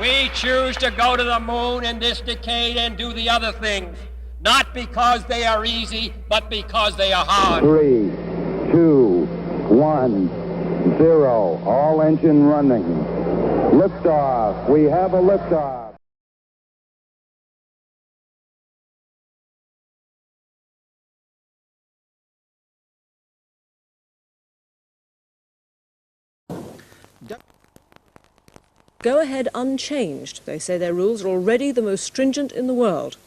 We choose to go to the moon in this decade and do the other things, not because they are easy, but because they are hard. 3, 2, 1, 0. All engine running. Liftoff. We have a liftoff. Go ahead unchanged. They say their rules are already the most stringent in the world.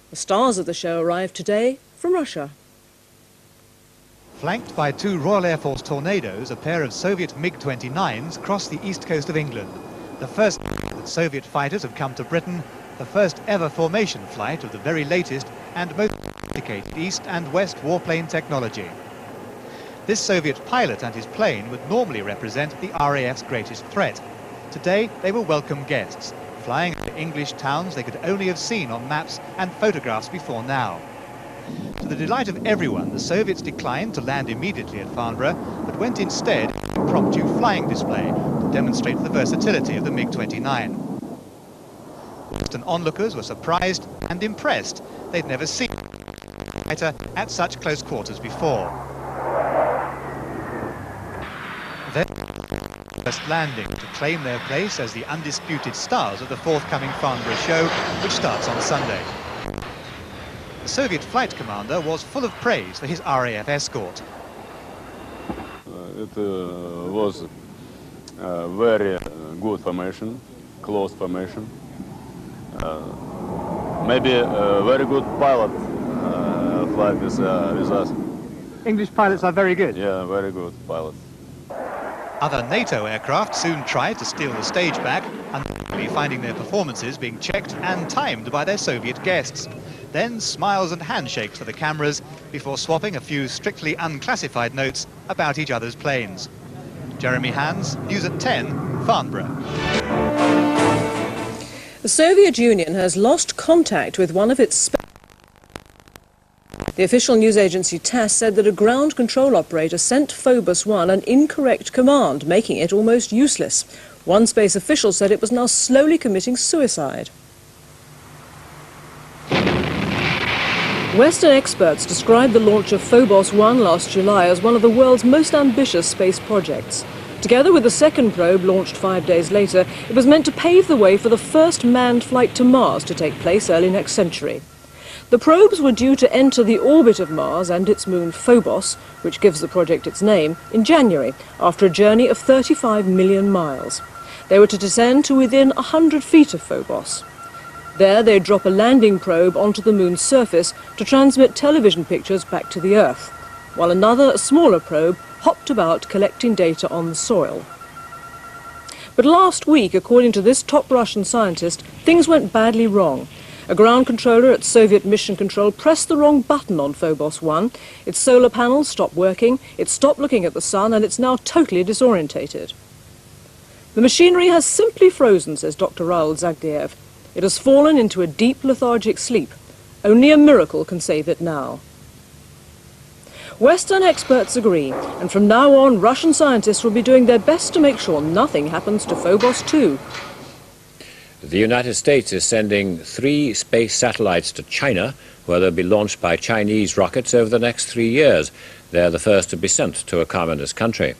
The stars of the show arrived today from Russia. Flanked by 2 Royal Air Force Tornadoes, a pair of Soviet MiG-29s crossed the east coast of England. The first that Soviet fighters have come to Britain, the first ever formation flight of the very latest and most sophisticated East and West warplane technology. This Soviet pilot and his plane would normally represent the RAF's greatest threat. Today, they were welcome guests, flying over English towns they could only have seen on maps and photographs before now. To the delight of everyone, the Soviets declined to land immediately at Farnborough, but went instead to an impromptu flying display to demonstrate the versatility of the MiG-29. Western onlookers were surprised and impressed. They'd never seen a fighter at such close quarters before. Then, first landing to claim their place as the undisputed stars of the forthcoming Farnborough show, which starts on Sunday. The Soviet flight commander was full of praise for his RAF escort. It was a very good formation, close formation. Maybe a very good pilot flight with us. English pilots are very good. Yeah, very good pilots. Other NATO aircraft soon tried to steal the stage back, unfortunately finding their performances being checked and timed by their Soviet guests. Then smiles and handshakes for the cameras before swapping a few strictly unclassified notes about each other's planes. Jeremy Hans, News at 10, Farnborough. The Soviet Union has lost contact with one of its The official news agency TASS said that a ground control operator sent Phobos 1 an incorrect command, making it almost useless. One space official said it was now slowly committing suicide. Western experts described the launch of Phobos 1 last July as one of the world's most ambitious space projects. Together with the second probe launched 5 days later, it was meant to pave the way for the first manned flight to Mars to take place early next century. The probes were due to enter the orbit of Mars and its moon Phobos, which gives the project its name, in January, after a journey of 35 million miles. They were to descend to within 100 feet of Phobos. There they'd drop a landing probe onto the moon's surface to transmit television pictures back to the Earth, while another, a smaller probe, hopped about collecting data on the soil. But last week, according to this top Russian scientist, things went badly wrong. A ground controller at Soviet Mission Control pressed the wrong button on Phobos 1. Its solar panels stopped working, it stopped looking at the sun, and it's now totally disorientated. The machinery has simply frozen, says Dr. Raul Zagdiev. It has fallen into a deep lethargic sleep. Only a miracle can save it now. Western experts agree, and from now on, Russian scientists will be doing their best to make sure nothing happens to Phobos 2. The United States is sending 3 space satellites to China, where they'll be launched by Chinese rockets over the next 3 years. They're the first to be sent to a communist country.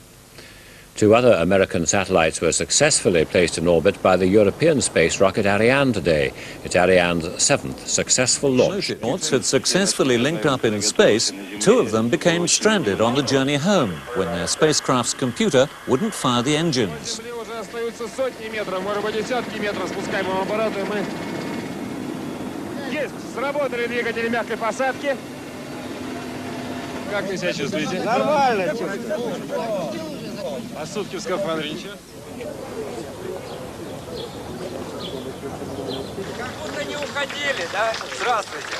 2 other American satellites were successfully placed in orbit by the European space rocket Ariane today. It's Ariane's 7th successful launch. Astronauts had successfully linked up in space. 2 of them became stranded on the journey home when their spacecraft's computer wouldn't fire the engines. Остаются сотни метров, может быть, десятки метров спускаемого аппарата. Мы есть, сработали двигатели мягкой посадки. Как вы себя чувствуете? Нормально. А сутки в скафандре ничего? Как будто не уходили, да? Здравствуйте.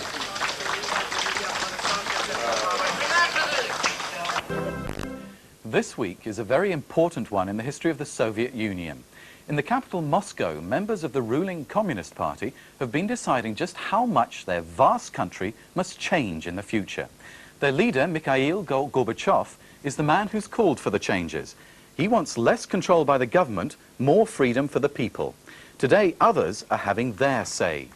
This week is a very important one in the history of the Soviet Union. In the capital Moscow, members of the ruling Communist Party have been deciding just how much their vast country must change in the future. Their leader, Mikhail Gorbachev, is the man who's called for the changes. He wants less control by the government, more freedom for the people. Today, others are having their say.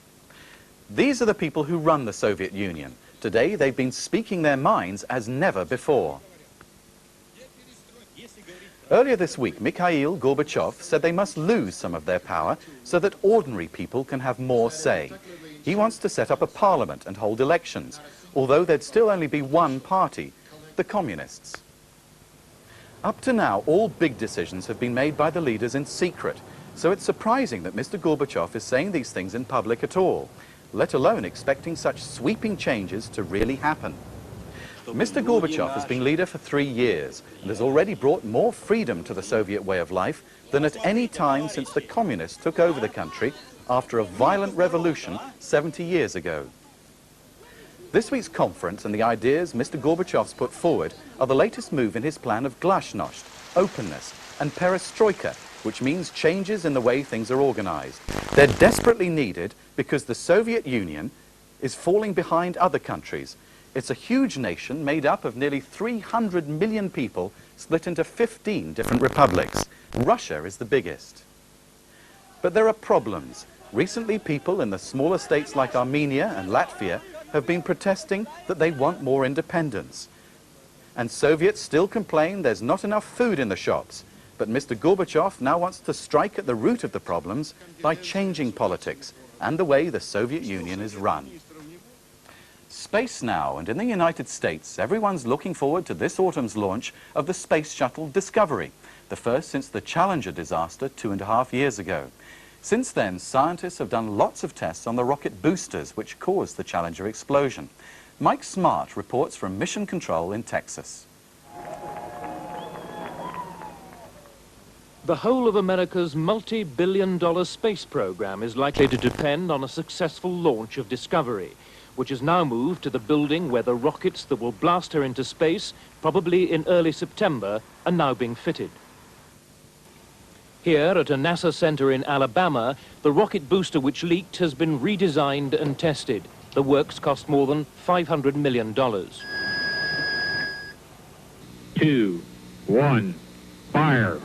These are the people who run the Soviet Union. Today, they've been speaking their minds as never before. Earlier this week, Mikhail Gorbachev said they must lose some of their power so that ordinary people can have more say. He wants to set up a parliament and hold elections, although there'd still only be one party, the Communists. Up to now, all big decisions have been made by the leaders in secret, so it's surprising that Mr. Gorbachev is saying these things in public at all, let alone expecting such sweeping changes to really happen. Mr. Gorbachev has been leader for 3 years and has already brought more freedom to the Soviet way of life than at any time since the communists took over the country after a violent revolution 70 years ago. This week's conference and the ideas Mr. Gorbachev's put forward are the latest move in his plan of glasnost, openness, and perestroika, which means changes in the way things are organized. They're desperately needed because the Soviet Union is falling behind other countries. It's a huge nation made up of nearly 300 million people split into 15 different republics. Russia is the biggest. But there are problems. Recently, people in the smaller states like Armenia and Latvia have been protesting that they want more independence. And Soviets still complain there's not enough food in the shops. But Mr. Gorbachev now wants to strike at the root of the problems by changing politics and the way the Soviet Union is run. Space now, and in the United States, everyone's looking forward to this autumn's launch of the Space Shuttle Discovery, the first since the Challenger disaster 2.5 years ago. Since then, scientists have done lots of tests on the rocket boosters which caused the Challenger explosion. Mike Smart reports from Mission Control in Texas. The whole of America's multi-billion-dollar space program is likely to depend on a successful launch of Discovery, which has now moved to the building where the rockets that will blast her into space, probably in early September, are now being fitted. Here at a NASA center in Alabama, the rocket booster which leaked has been redesigned and tested. The works cost more than $500 million. 2, 1, fire.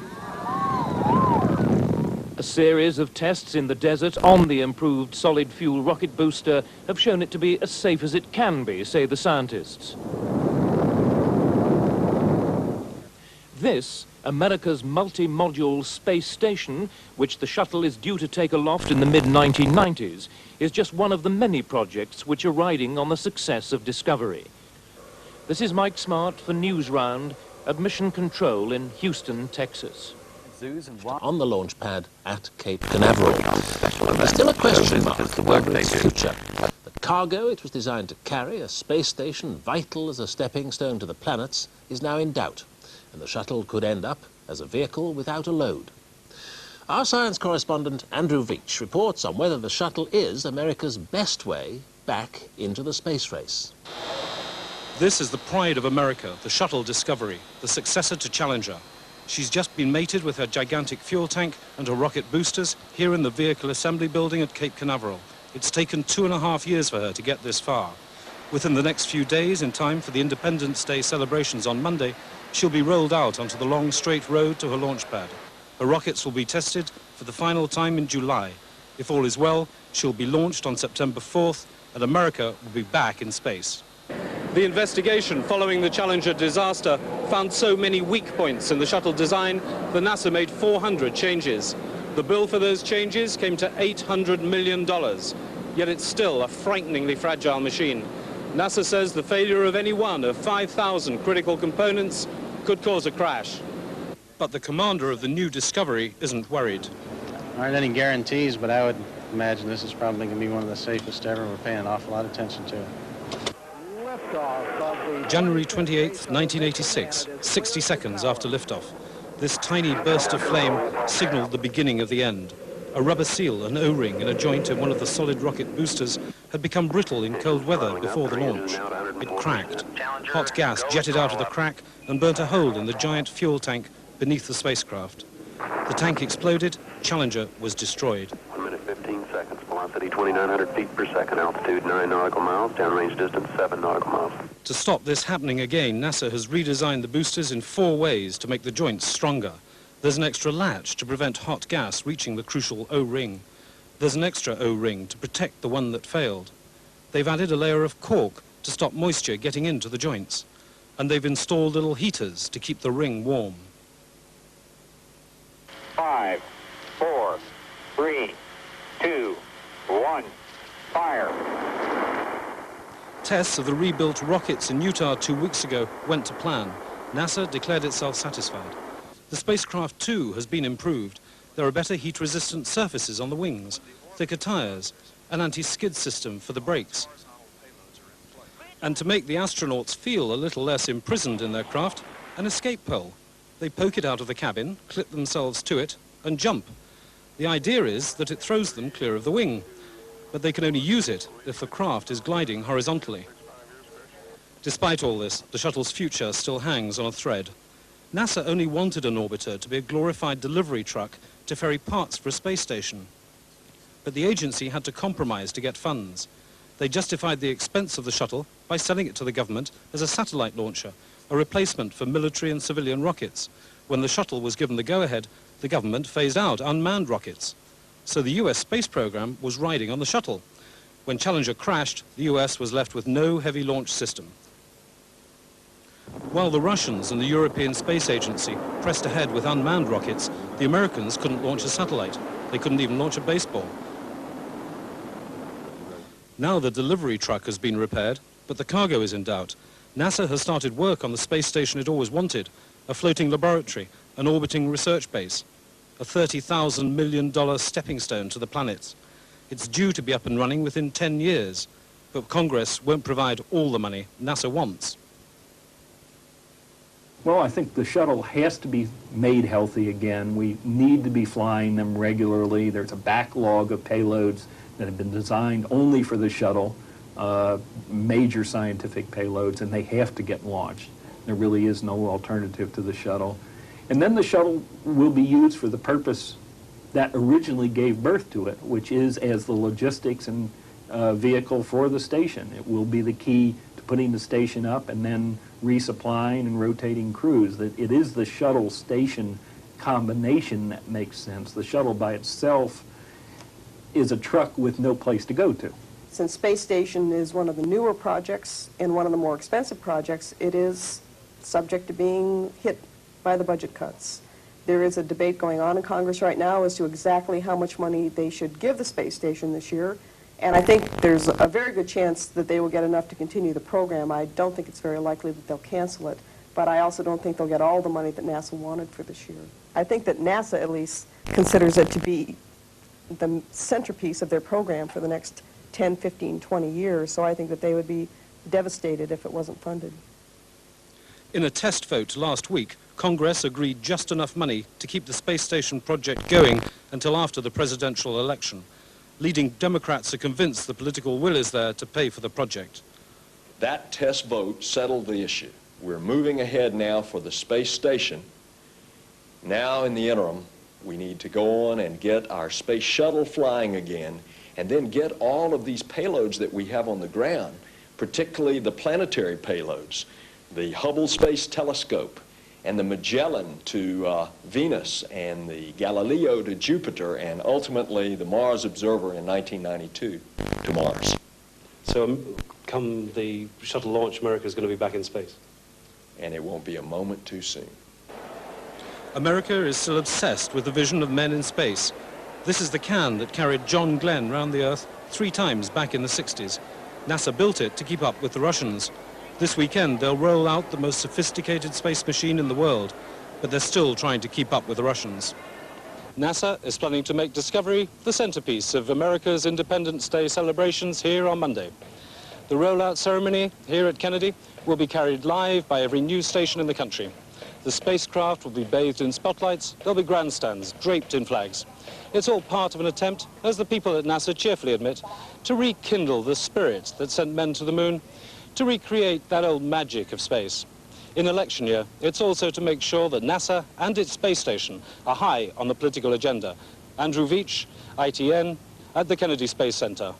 A series of tests in the desert on the improved solid fuel rocket booster have shown it to be as safe as it can be, say the scientists. This, America's multi-module space station, which the shuttle is due to take aloft in the mid-1990s, is just one of the many projects which are riding on the success of Discovery. This is Mike Smart for News Round at Mission Control in Houston, Texas. On the launch pad at Cape Canaveral. There's still a question mark over its future. The cargo it was designed to carry, a space station vital as a stepping stone to the planets, is now in doubt, and the shuttle could end up as a vehicle without a load. Our science correspondent Andrew Veach reports on whether the shuttle is America's best way back into the space race. This is the pride of America, the Shuttle Discovery, the successor to Challenger. She's just been mated with her gigantic fuel tank and her rocket boosters here in the Vehicle Assembly Building at Cape Canaveral. It's taken 2.5 years for her to get this far. Within the next few days, in time for the Independence Day celebrations on Monday, she'll be rolled out onto the long straight road to her launch pad. Her rockets will be tested for the final time in July. If all is well, she'll be launched on September 4th, and America will be back in space. The investigation following the Challenger disaster found so many weak points in the shuttle design that NASA made 400 changes. The bill for those changes came to $800 million, yet it's still a frighteningly fragile machine. NASA says the failure of any one of 5,000 critical components could cause a crash. But the commander of the new Discovery isn't worried. There aren't any guarantees, but I would imagine this is probably going to be one of the safest ever. We're paying an awful lot of attention to it. January 28th, 1986, 60 seconds after liftoff. This tiny burst of flame signaled the beginning of the end. A rubber seal, an O-ring in a joint in one of the solid rocket boosters had become brittle in cold weather before the launch. It cracked. Hot gas jetted out of the crack and burnt a hole in the giant fuel tank beneath the spacecraft. The tank exploded. Challenger was destroyed. 1 minute 15 seconds. Velocity 2,900 feet per second. Altitude 9 nautical miles. Downrange distance 7 nautical miles. To stop this happening again, NASA has redesigned the boosters in 4 ways to make the joints stronger. There's an extra latch to prevent hot gas reaching the crucial O-ring. There's an extra O-ring to protect the one that failed. They've added a layer of cork to stop moisture getting into the joints. And they've installed little heaters to keep the ring warm. 5, 4, 3, 2, 1, fire. Tests of the rebuilt rockets in Utah 2 weeks ago went to plan. NASA declared itself satisfied. The spacecraft too has been improved. There are better heat-resistant surfaces on the wings, thicker tires, an anti-skid system for the brakes. And to make the astronauts feel a little less imprisoned in their craft, an escape pole. They poke it out of the cabin, clip themselves to it, and jump. The idea is that it throws them clear of the wing, but they can only use it if the craft is gliding horizontally. Despite all this, the shuttle's future still hangs on a thread. NASA only wanted an orbiter to be a glorified delivery truck to ferry parts for a space station. But the agency had to compromise to get funds. They justified the expense of the shuttle by selling it to the government as a satellite launcher, a replacement for military and civilian rockets. When the shuttle was given the go-ahead, the government phased out unmanned rockets. So the US space program was riding on the shuttle. When Challenger crashed, the US was left with no heavy launch system. While the Russians and the European Space Agency pressed ahead with unmanned rockets, the Americans couldn't launch a satellite. They couldn't even launch a baseball. Now the delivery truck has been repaired, but the cargo is in doubt. NASA has started work on the space station it always wanted, a floating laboratory, an orbiting research base, a $30,000 million stepping stone to the planets. It's due to be up and running within 10 years, but Congress won't provide all the money NASA wants. Well, I think the shuttle has to be made healthy again. We need to be flying them regularly. There's a backlog of payloads that have been designed only for the shuttle, major scientific payloads, and they have to get launched. There really is no alternative to the shuttle. And then the shuttle will be used for the purpose that originally gave birth to it, which is as the logistics and vehicle for the station. It will be the key to putting the station up and then resupplying and rotating crews. That it is the shuttle station combination that makes sense. The shuttle by itself is a truck with no place to go to. Since Space Station is one of the newer projects and one of the more expensive projects, it is subject to being hit by the budget cuts. There is a debate going on in Congress right now as to exactly how much money they should give the space station this year, and I think there's a very good chance that they will get enough to continue the program. I don't think it's very likely that they'll cancel it, but I also don't think they'll get all the money that NASA wanted for this year. I think that NASA at least considers it to be the centerpiece of their program for the next 10, 15, 20 years, so I think that they would be devastated if it wasn't funded. In a test vote last week, Congress agreed just enough money to keep the space station project going until after the presidential election. Leading Democrats are convinced the political will is there to pay for the project. That test vote settled the issue. We're moving ahead now for the space station. Now, in the interim, we need to go on and get our space shuttle flying again, and then get all of these payloads that we have on the ground, particularly the planetary payloads, the Hubble Space Telescope, and the Magellan to Venus, and the Galileo to Jupiter, and ultimately the Mars Observer in 1992 to Mars. So come the shuttle launch, America's going to be back in space? And it won't be a moment too soon. America is still obsessed with the vision of men in space. This is the can that carried John Glenn round the Earth 3 times back in the 60s. NASA built it to keep up with the Russians. This weekend, they'll roll out the most sophisticated space machine in the world, but they're still trying to keep up with the Russians. NASA is planning to make Discovery the centerpiece of America's Independence Day celebrations here on Monday. The rollout ceremony here at Kennedy will be carried live by every news station in the country. The spacecraft will be bathed in spotlights. There'll be grandstands draped in flags. It's all part of an attempt, as the people at NASA cheerfully admit, to rekindle the spirit that sent men to the moon, to recreate that old magic of space. In election year, it's also to make sure that NASA and its space station are high on the political agenda. Andrew Veach, ITN, at the Kennedy Space Center.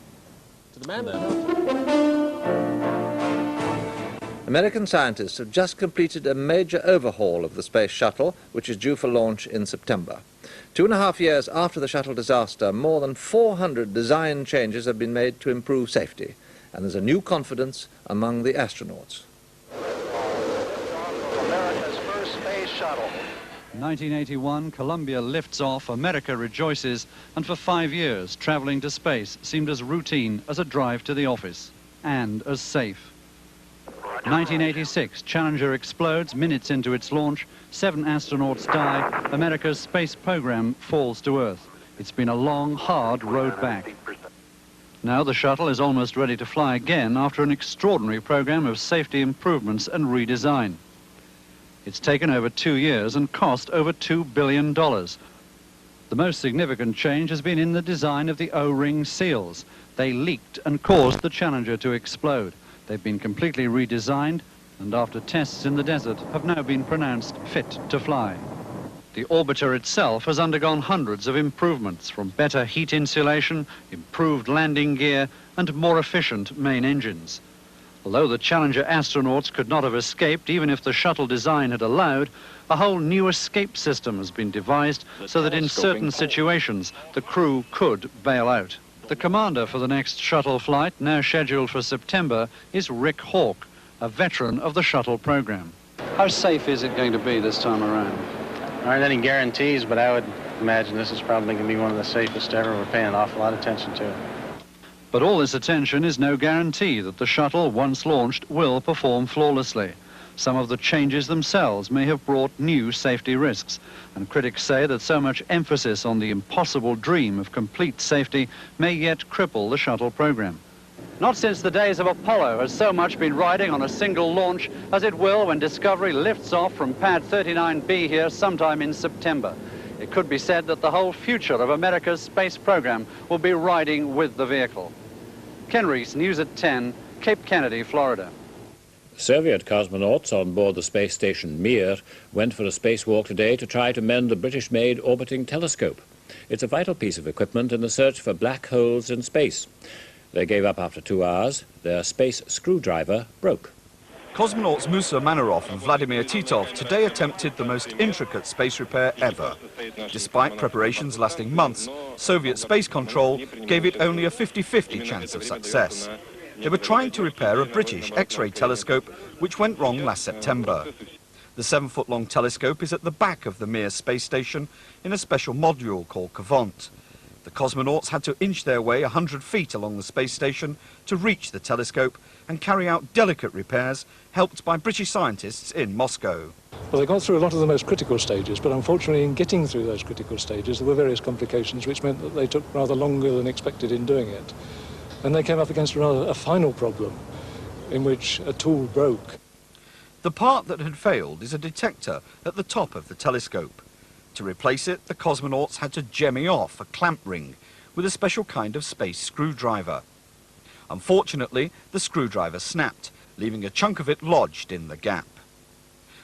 To the man there. American scientists have just completed a major overhaul of the Space Shuttle, which is due for launch in September. 2.5 years after the shuttle disaster, more than 400 design changes have been made to improve safety, and there's a new confidence among the astronauts. America's first space shuttle. 1981, Columbia lifts off, America rejoices, and for 5 years, traveling to space seemed as routine as a drive to the office, and as safe. 1986, Challenger explodes minutes into its launch, 7 astronauts die, America's space program falls to Earth. It's been a long, hard road back. Now the shuttle is almost ready to fly again after an extraordinary program of safety improvements and redesign. It's taken over 2 years and cost over $2 billion. The most significant change has been in the design of the O-ring seals. They leaked and caused the Challenger to explode. They've been completely redesigned and after tests in the desert have now been pronounced fit to fly. The orbiter itself has undergone hundreds of improvements, from better heat insulation, improved landing gear and more efficient main engines. Although the Challenger astronauts could not have escaped even if the shuttle design had allowed, a whole new escape system has been devised so that in certain situations the crew could bail out. The commander for the next shuttle flight, now scheduled for September, is Rick Hawke, a veteran of the shuttle program. How safe is it going to be this time around? There aren't any guarantees, but I would imagine this is probably going to be one of the safest ever. We're paying an awful lot of attention to it. But all this attention is no guarantee that the shuttle, once launched, will perform flawlessly. Some of the changes themselves may have brought new safety risks, and critics say that so much emphasis on the impossible dream of complete safety may yet cripple the shuttle program. Not since the days of Apollo has so much been riding on a single launch as it will when Discovery lifts off from Pad 39B here sometime in September. It could be said that the whole future of America's space program will be riding with the vehicle. Ken Reese, News at 10, Cape Kennedy, Florida. Soviet cosmonauts on board the space station Mir went for a spacewalk today to try to mend the British-made orbiting telescope. It's a vital piece of equipment in the search for black holes in space. They gave up after 2 hours. Their space screwdriver broke. Cosmonauts Musa Manarov and Vladimir Titov today attempted the most intricate space repair ever. Despite preparations lasting months, Soviet space control gave it only a 50-50 chance of success. They were trying to repair a British X-ray telescope which went wrong last September. The 7-foot-long telescope is at the back of the Mir space station in a special module called Cavant. The cosmonauts had to inch their way 100 feet along the space station to reach the telescope and carry out delicate repairs helped by British scientists in Moscow. Well, they got through a lot of the most critical stages, but unfortunately in getting through those critical stages there were various complications which meant that they took rather longer than expected in doing it. And they came up against a final problem in which a tool broke. The part that had failed is a detector at the top of the telescope. To replace it, the cosmonauts had to jemmy off a clamp ring with a special kind of space screwdriver. Unfortunately, the screwdriver snapped, leaving a chunk of it lodged in the gap.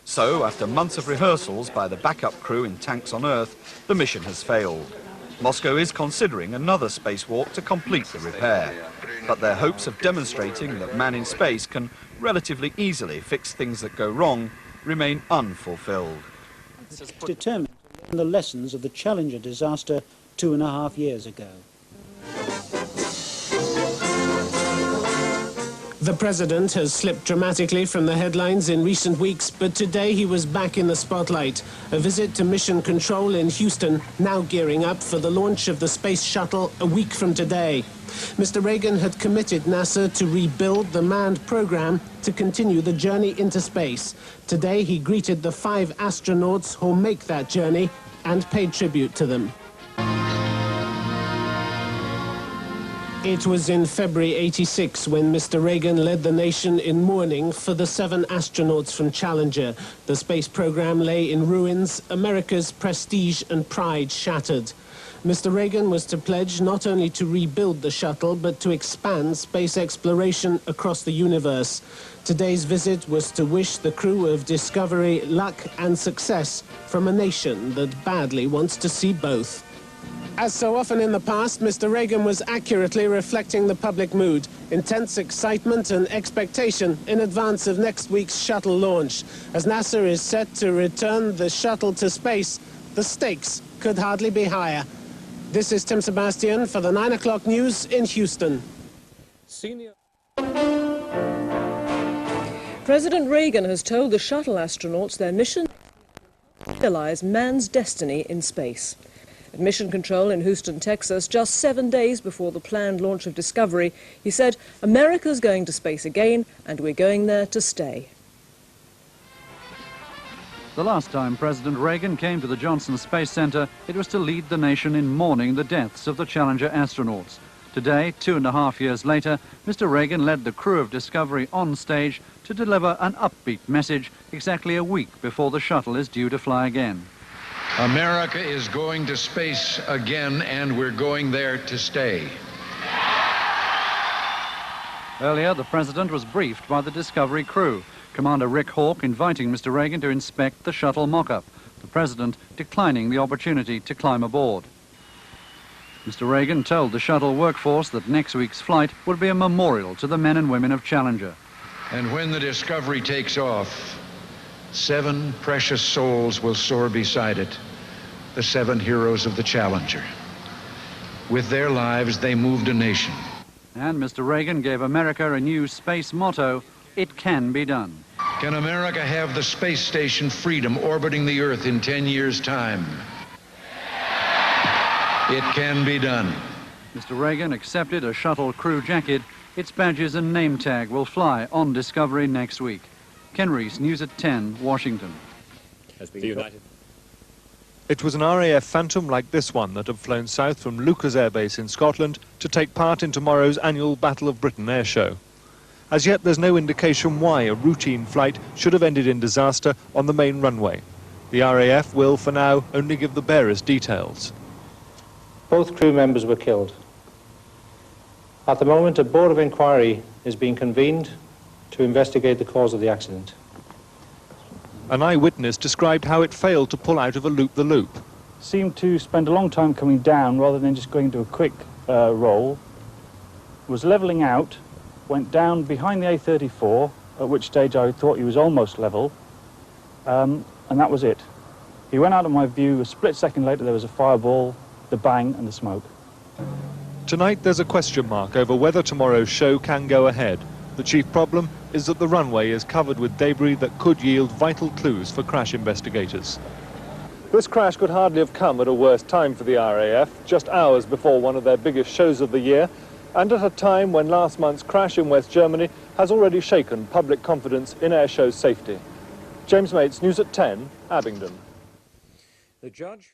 So, after months of rehearsals by the backup crew in tanks on Earth, the mission has failed. Moscow is considering another spacewalk to complete the repair, but their hopes of demonstrating that man in space can relatively easily fix things that go wrong remain unfulfilled. It's determined to learn the lessons of the Challenger disaster 2.5 years ago. The president has slipped dramatically from the headlines in recent weeks, but today he was back in the spotlight. A visit to Mission Control in Houston, now gearing up for the launch of the space shuttle a week from today. Mr. Reagan had committed NASA to rebuild the manned program to continue the journey into space. Today he greeted the 5 astronauts who'll make that journey and paid tribute to them. It was in February '86 when Mr. Reagan led the nation in mourning for the 7 astronauts from Challenger. The space program lay in ruins, America's prestige and pride shattered. Mr. Reagan was to pledge not only to rebuild the shuttle, but to expand space exploration across the universe. Today's visit was to wish the crew of Discovery luck and success from a nation that badly wants to see both. As so often in the past, Mr. Reagan was accurately reflecting the public mood. Intense excitement and expectation in advance of next week's shuttle launch. As NASA is set to return the shuttle to space, the stakes could hardly be higher. This is Tim Sebastian for the 9 o'clock news in Houston. President Reagan has told the shuttle astronauts their mission is to realize man's destiny in space. At Mission Control in Houston, Texas, just 7 days before the planned launch of Discovery, he said, "America's going to space again, and we're going there to stay." The last time President Reagan came to the Johnson Space Center, it was to lead the nation in mourning the deaths of the Challenger astronauts. Today, 2.5 years later, Mr. Reagan led the crew of Discovery on stage to deliver an upbeat message exactly a week before the shuttle is due to fly again. America is going to space again, and we're going there to stay. Earlier, the president was briefed by the Discovery crew. Commander Rick Hawke inviting Mr. Reagan to inspect the shuttle mock-up, the president declining the opportunity to climb aboard. Mr. Reagan told the shuttle workforce that next week's flight would be a memorial to the men and women of Challenger. And when the Discovery takes off, 7 precious souls will soar beside it, the 7 heroes of the Challenger. With their lives, they moved a nation. And Mr. Reagan gave America a new space motto: it can be done. Can America have the space station Freedom orbiting the Earth in 10 years' time? It can be done. Mr. Reagan accepted a shuttle crew jacket. Its badges and name tag will fly on Discovery next week. Ken Reese, News at 10, Washington. It was an RAF Phantom like this one that had flown south from Lucas Air Base in Scotland to take part in tomorrow's annual Battle of Britain air show. As yet, there's no indication why a routine flight should have ended in disaster on the main runway. The RAF will, for now, only give the barest details. Both crew members were killed. At the moment, a board of inquiry is being convened to investigate the cause of the accident. An eyewitness described how it failed to pull out of a loop-the-loop. Seemed to spend a long time coming down rather than just going to a quick roll. Was levelling out, went down behind the A-34, at which stage I thought he was almost level, and that was it. He went out of my view. A split second later, there was a fireball, the bang and the smoke. Tonight, there's a question mark over whether tomorrow's show can go ahead. The chief problem is that the runway is covered with debris that could yield vital clues for crash investigators. This crash could hardly have come at a worse time for the RAF, just hours before one of their biggest shows of the year, and at a time when last month's crash in West Germany has already shaken public confidence in air show safety. James Mates, News at 10, Abingdon. The judge